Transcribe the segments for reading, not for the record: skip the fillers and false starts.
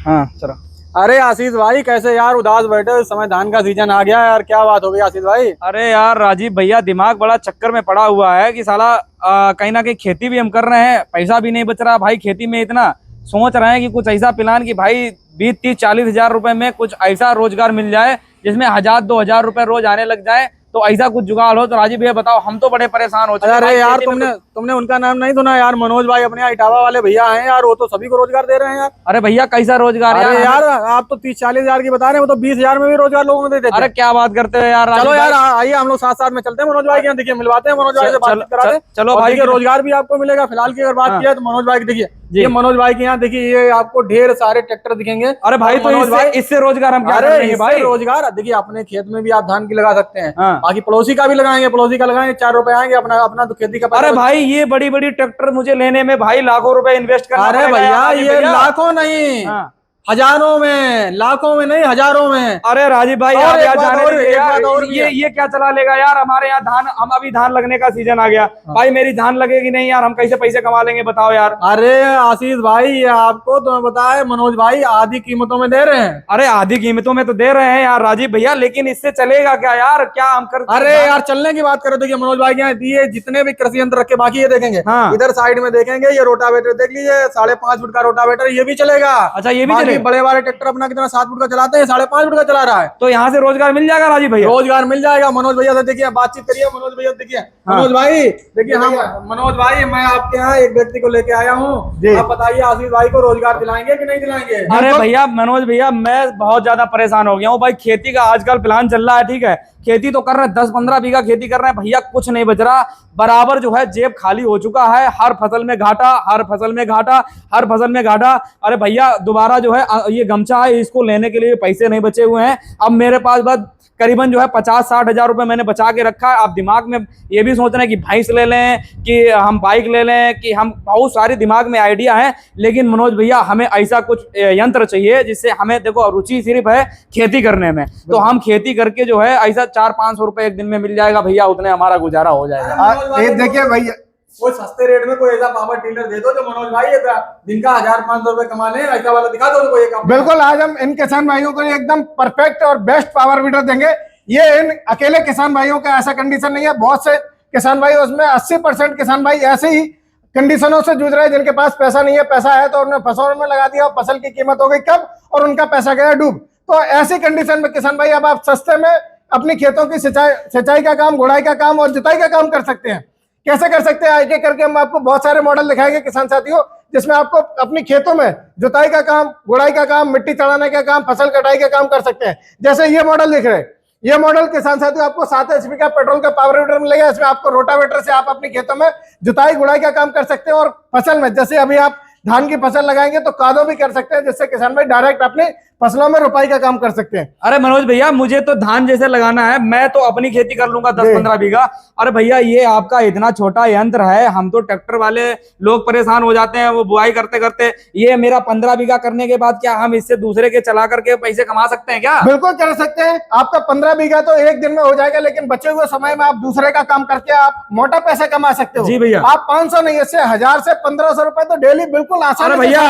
हाँ चलो। अरे आशीष भाई कैसे यार उदास बैठे, इस समय धान का सीजन आ गया यार, क्या बात हो गई आशीष भाई? अरे यार राजीव भैया, दिमाग बड़ा चक्कर में पड़ा हुआ है कि साला कहीं ना कहीं खेती भी हम कर रहे हैं, पैसा भी नहीं बच रहा भाई खेती में इतना। सोच रहे हैं कि कुछ ऐसा प्लान कि भाई 20-30-40 हजार रुपए में कुछ ऐसा रोजगार मिल जाए जिसमें 1000-2000 रुपए रोज आने लग जाए, तो ऐसा कुछ जुगाड़ हो। तो राजीव भैया बताओ, हम तो बड़े परेशान हो चुके हैं अरे भाई यार खेती में तुमने उनका नाम नहीं सुना यार? मनोज भाई अपने यहाँ इटावा वाले भैया हैं यार, वो तो सभी को रोजगार दे रहे हैं यार। अरे भैया कैसा रोजगार अरे यार? यार आप तो 30-40 हजार की बता रहे हैं, वो तो 20 हजार में भी रोजगार लोगों को दे देते अरे हैं। क्या बात करते हो यार राजीव चलो यार भाई? आइए हम लोग साथ साथ में चलते हैं मनोज भाई के यहाँ, देखिए मिलवाते हैं मनोज भाई से, बातचीत कराते हैं। चलो और भाई देखिए रोजगार भी आपको मिलेगा। फिलहाल की अगर बात हाँ। किया तो मनोज भाई की देखिए, जी। ये मनोज भाई के यहाँ देखिए ये आपको ढेर सारे ट्रैक्टर दिखेंगे। अरे भाई और तो मनोज भाई इससे रोजगार हम क्या अरे कर लेंगे इससे भाई? रोजगार देखिए, अपने खेत में भी आप धान की लगा सकते हैं, हाँ। बाकी पड़ोसी का भी लगाएंगे, पड़ोसी का लगाएंगे, 4 रुपए आएंगे, अपना अपना तो खेती का पैसा अरे भाई ये बड़ी बड़ी ट्रैक्टर मुझे लेने में भाई लाखों रुपए इन्वेस्ट करना अरे पड़ेगा यार भैया राजीव ये भैया। लाखों नहीं, हाँ। हजारों में, लाखों में नहीं हजारों में। अरे राजीव भाई और आप एक यार बात जाने और, दीजिए एक यार, बात और भी है। ये क्या चला लेगा यार हमारे यहाँ धान? हम अभी धान लगने का सीजन आ गया भाई, मेरी धान लगेगी नहीं यार, हम कैसे पैसे कमा लेंगे बताओ यार? अरे आशीष भाई ये आपको तो बताए मनोज भाई आधी कीमतों में दे रहे हैं। अरे आधी कीमतों में तो दे रहे हैं यार राजीव भैया, लेकिन इससे चलेगा क्या यार? क्या हम कर? अरे यार चलने की बात करो, देखिए मनोज भाई के यहाँ ये जितने भी कृषि यंत्र रखे, बाकी ये देखेंगे हाँ। इधर साइड में देखेंगे, ये रोटावेटर देख लीजिए, 5.5 फुट का रोटावेटर, ये भी चलेगा। अच्छा ये भी बाकी चलेगा? बड़े वाले ट्रैक्टर अपना कितना 7 फुट का चलाते हैं, 5.5 फुट का चला रहा है। तो यहाँ से रोजगार मिल जाएगा राजीव भैया? रोजगार मिल जाएगा। मनोज भैया से देखिए बातचीत करिए, मनोज भैया से देखिए। हाँ। मनोज भाई देखिए, हम मनोज भाई मैं आपके यहाँ एक व्यक्ति को लेके आया हूँ, आप बताइए आशीष भाई को रोजगार दिलाएंगे कि नहीं दिलाएंगे? अरे भैया मनोज भैया, मैं बहुत ज्यादा परेशान हो गया हूँ भाई। खेती का आजकल प्लान चल रहा है, ठीक है, खेती तो कर रहे हैं, 10-15 बीघा खेती कर रहे हैं भैया, कुछ नहीं बच रहा, बराबर जो है जेब खाली हो चुका है। हर फसल में घाटा, हर फसल में घाटा, हर फसल में घाटा। अरे भैया दोबारा जो है ये गमछा है, इसको लेने के लिए पैसे नहीं बचे हुए हैं। अब मेरे पास बस करीबन जो है 50-60 हजार रुपए मैंने बचा के रखा है। आप दिमाग में ये भी सोच रहे हैं कि भैंस ले लें, कि हम बाइक ले लें, कि हम बहुत सारी दिमाग में आइडिया है, लेकिन मनोज भैया हमें ऐसा कुछ यंत्र चाहिए जिससे हमें, देखो रुचि सिर्फ है खेती करने में, तो हम खेती करके जो है ऐसा 400-500 रुपए एक दिन में मिल जाएगा भैया, उतने हमारा गुजारा हो जाएगा। ये देखिए भैया, कोई सस्ते रेट में कोई ऐसा पावर टिलर दे दो जो मनोज भाई ये दिन का 1000-500 रुपए कमा ले, ऐसा वाला दिखा दो कोई एक। बिल्कुल आज हम इन किसान भाइयों को एकदम परफेक्ट और बेस्ट पावर वीडर देंगे। ये इन अकेले किसान भाइयों का ऐसा कंडीशन नहीं है, बहुत से किसान भाई, उसमें 80% किसान भाई ऐसे ही कंडीशनों से जूझ रहे हैं जिनके पास पैसा नहीं है, पैसा है तो उन्होंने फसलों में लगा दिया और फसल की कीमत हो गई कम और उनका पैसा गया डूब। तो ऐसी कंडीशन में किसान भाई अब आप सस्ते में अपनी खेतों की सिंचाई का काम, गुड़ाई का काम और जुताई का काम कर सकते हैं। कैसे कर सकते हैं, एक एक करके हम आपको बहुत सारे मॉडल दिखाएंगे किसान साथियों, जिसमें आपको अपनी खेतों में जुताई का काम, गुड़ाई का काम, मिट्टी चढ़ाने का काम, फसल कटाई का काम कर सकते हैं। जैसे ये मॉडल दिख रहे हैं, ये मॉडल किसान साथियों आपको 7 HP का पेट्रोल का पावर वीडर मिलेगा। इसमें आपको रोटावेटर से आप अपनी खेतों में जुताई गुड़ाई का काम कर सकते हैं और फसल में, जैसे अभी आप धान की फसल लगाएंगे तो कादो भी कर सकते हैं, जिससे किसान भाई डायरेक्ट अपने फसलों में रुपाई का काम कर सकते हैं। अरे मनोज भैया मुझे तो धान जैसे लगाना है, मैं तो अपनी खेती कर लूंगा 10-15 बीघा। अरे भैया ये आपका इतना छोटा यंत्र है, हम तो ट्रैक्टर वाले लोग परेशान हो जाते हैं वो बुआई करते करते। ये मेरा 15 बीघा करने के बाद क्या हम इससे दूसरे के चला करके पैसे कमा सकते हैं क्या? बिल्कुल कर सकते हैं। आपका 15 बीघा तो एक दिन में हो जाएगा, लेकिन बचे हुए समय में आप दूसरे का काम करके आप मोटा पैसा कमा सकते हो। जी भैया। आप 500 नहीं, इससे 1000 से 1500 रुपए तो डेली बिल्कुल आसान। अरे भैया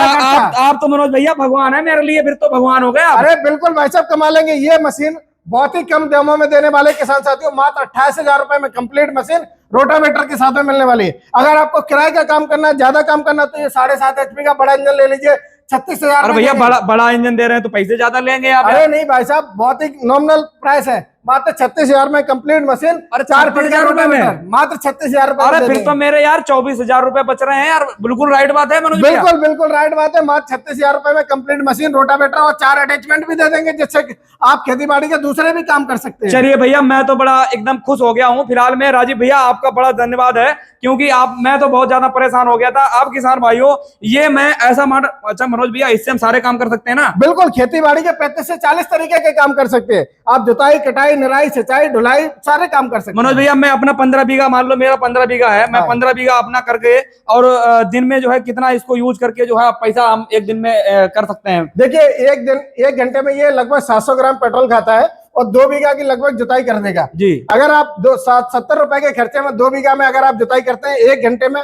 आप तो मनोज भैया भगवान है मेरे लिए, फिर तो भगवान हो गया। अरे बिल्कुल भाई साहब कमा लेंगे। ये मशीन बहुत ही कम दामों में देने वाले किसान साथियों, मात्र 28,000 रुपए में कंप्लीट मशीन रोटावेटर के साथ में मिलने वाली है। अगर आपको किराए का काम करना है, ज्यादा काम करना, तो ये 7.5 HP का बड़ा इंजन ले लीजिए, 36,000। अरे भैया बड़ा इंजन दे रहे हैं तो पैसे ज्यादा लेंगे आप? अरे नहीं भाई साहब, बहुत ही नॉमिनल प्राइस है, मात्र 36,000 में कंप्लीट मशीन। अरे 4 फीट का रुपए में मात्र 36,000 रुपए। अरे फिर तो मेरे यार 24,000 रुपए बच रहे हैं यार, बिल्कुल राइट बात है मनोज भैया। बिल्कुल बिल्कुल राइट बात है। मात्र 36,000 रुपए में कंप्लीट मशीन, रोटावेटर और 4 अटैचमेंट भी दे देंगे, जिससे आप खेती बाड़ी के दूसरे भी काम कर सकते हैं। चलिए भैया मैं तो बड़ा एकदम खुश हो गया हूँ फिलहाल में। राजीव भैया आपका बड़ा धन्यवाद है, क्योंकि मैं तो बहुत ज्यादा परेशान हो गया था। आप किसान भाइयों ये मैं ऐसा मॉडल, अच्छा मनोज भैया इससे हम सारे काम कर सकते हैं ना? बिल्कुल, खेती बाड़ी के 35 से 40 तरीके के काम कर सकते हैं आप। जुताई, कटाई, निराई, सिंचाई, ढुलाई, सारे काम कर सकते हैं। मनोज भैया मैं अपना 15 बीघा, मान लो मेरा 15 बीघा है, मैं 15 बीघा अपना करके और दिन में जो है कितना इसको यूज करके जो है पैसा हम एक दिन में कर सकते हैं? देखिए एक घंटे में ये लगभग 700 ग्राम पेट्रोल खाता है और 2 बीघा की लगभग जुताई कर देगा जी। अगर आप 70 रुपए के खर्चे में 2 बीघा में अगर आप जुताई करते हैं 1 घंटे में,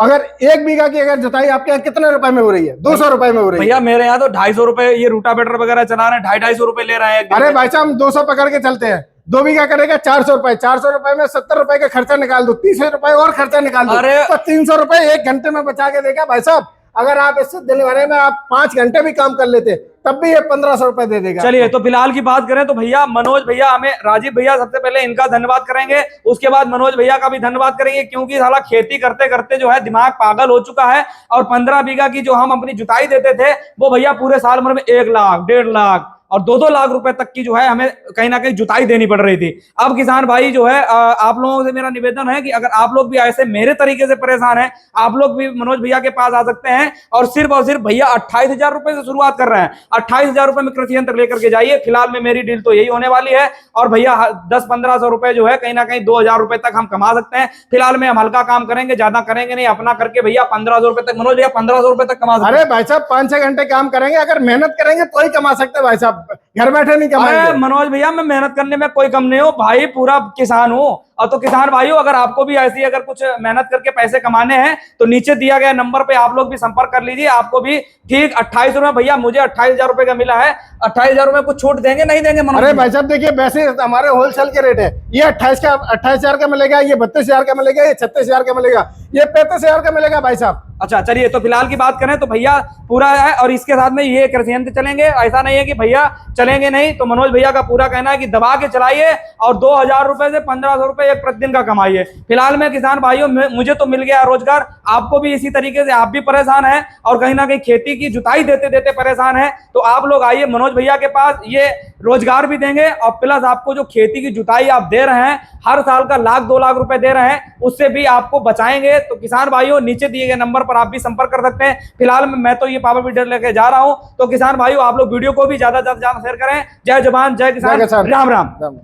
अगर 1 बीघा की अगर जुताई आपके यहाँ कितने रुपए में हो रही है? 200 रुपए में हो रही है। भैया मेरे यहाँ तो 250 रुपए, ये रूटावेटर वगैरह चला रहे हैं 250 रुपए ले रहे हैं। अरे भाई साहब हम 200 पकड़ के चलते हैं, 2 बीघा करेगा 400 रुपए, 400 रुपए में 70 रुपए का खर्चा निकाल दो, 30 रुपए और खर्चा निकाल दो, अरे तो 300 रुपए 1 घंटे में बचा के देगा भाई साहब। अगर आप इससे दिन भर में आप 5 घंटे भी काम कर लेते तब भी ये 1500 रुपए दे देगा। चलिए तो फिलहाल की बात करें तो भैया मनोज भैया, हमें राजीव भैया सबसे पहले इनका धन्यवाद करेंगे, उसके बाद मनोज भैया का भी धन्यवाद करेंगे, क्योंकि साला खेती करते करते जो है दिमाग पागल हो चुका है। और 15 बीघा की जो हम अपनी जुताई देते थे वो भैया पूरे साल भर में 1 लाख 1.5 लाख और 2-2 लाख रुपए तक की जो है हमें कहीं ना कहीं जुताई देनी पड़ रही थी। अब किसान भाई जो है आप लोगों से मेरा निवेदन है कि अगर आप लोग भी ऐसे मेरे तरीके से परेशान हैं, आप लोग भी मनोज भैया के पास आ सकते हैं। और सिर्फ भैया 28,000 रुपए से शुरुआत कर रहे हैं। 28,000 रुपए में कृषि यंत्र लेकर के जाइए। फिलहाल में मेरी डील तो यही होने वाली है। और भैया 10-1500 रुपए जो है कहीं ना कहीं 2,000 रुपए तक हम कमा सकते हैं। फिलहाल में हम हल्का काम करेंगे, ज्यादा करेंगे नहीं, अपना करके भैया 1500 रुपए तक, मनोज भैया 1500 रुपए तक कमा सकते हैं। अरे भाई साहब 5-6 घंटे काम करेंगे, अगर मेहनत करेंगे तो ही कमा सकते हैं भाई साहब, घर बैठे नहीं कमाएंगे। अरे मनोज भैया मैं मेहनत करने में कोई कम नहीं हूँ भाई, पूरा किसान हूँ। और तो किसान भाइयों अगर आपको भी ऐसी अगर कुछ मेहनत करके पैसे कमाने हैं तो नीचे दिया गया नंबर पे आप लोग भी संपर्क कर लीजिए। आपको भी ठीक 28 रुपए, भैया मुझे 28,000 रुपए का मिला है, 28,000 रुपए कुछ छूट देंगे नहीं देंगे मनोज? अरे भाई साहब देखिए वैसे हमारे होलसेल के रेट है, ये 28,000 का मिलेगा, ये 32,000 का मिलेगा, ये 36,000 का मिलेगा, ये 35,000 का मिलेगा भाई साहब। अच्छा चलिए तो फिलहाल की बात करें तो भैया पूरा है। और इसके साथ में ये कृषि यंत्र चलेंगे, ऐसा नहीं है कि भैया चलेंगे नहीं। तो मनोज भैया का पूरा कहना है कि दबा के चलाइए और 2,000 रुपए से 1,500 रुपए एक प्रतिदिन का कमाइए। फिलहाल में किसान भाइयों मुझे तो मिल गया रोजगार, आपको भी इसी तरीके से आप भी परेशान हैं और कहीं ना कहीं खेती की जुताई देते देते परेशान है, तो आप लोग आइए मनोज भैया के पास, ये रोजगार भी देंगे और प्लस आपको जो खेती की जुताई आप दे रहे हैं हर साल का 1-2 लाख रुपए दे रहे हैं, उससे भी आपको बचाएंगे। तो किसान भाइयों नीचे दिए गए नंबर पर आप भी संपर्क कर सकते हैं। फिलहाल मैं तो ये पावर वीडर लेके जा रहा हूं। तो किसान भाइयों आप लोग वीडियो को भी ज्यादा से ज्यादा शेयर करें। जय जवान जय किसान, राम राम।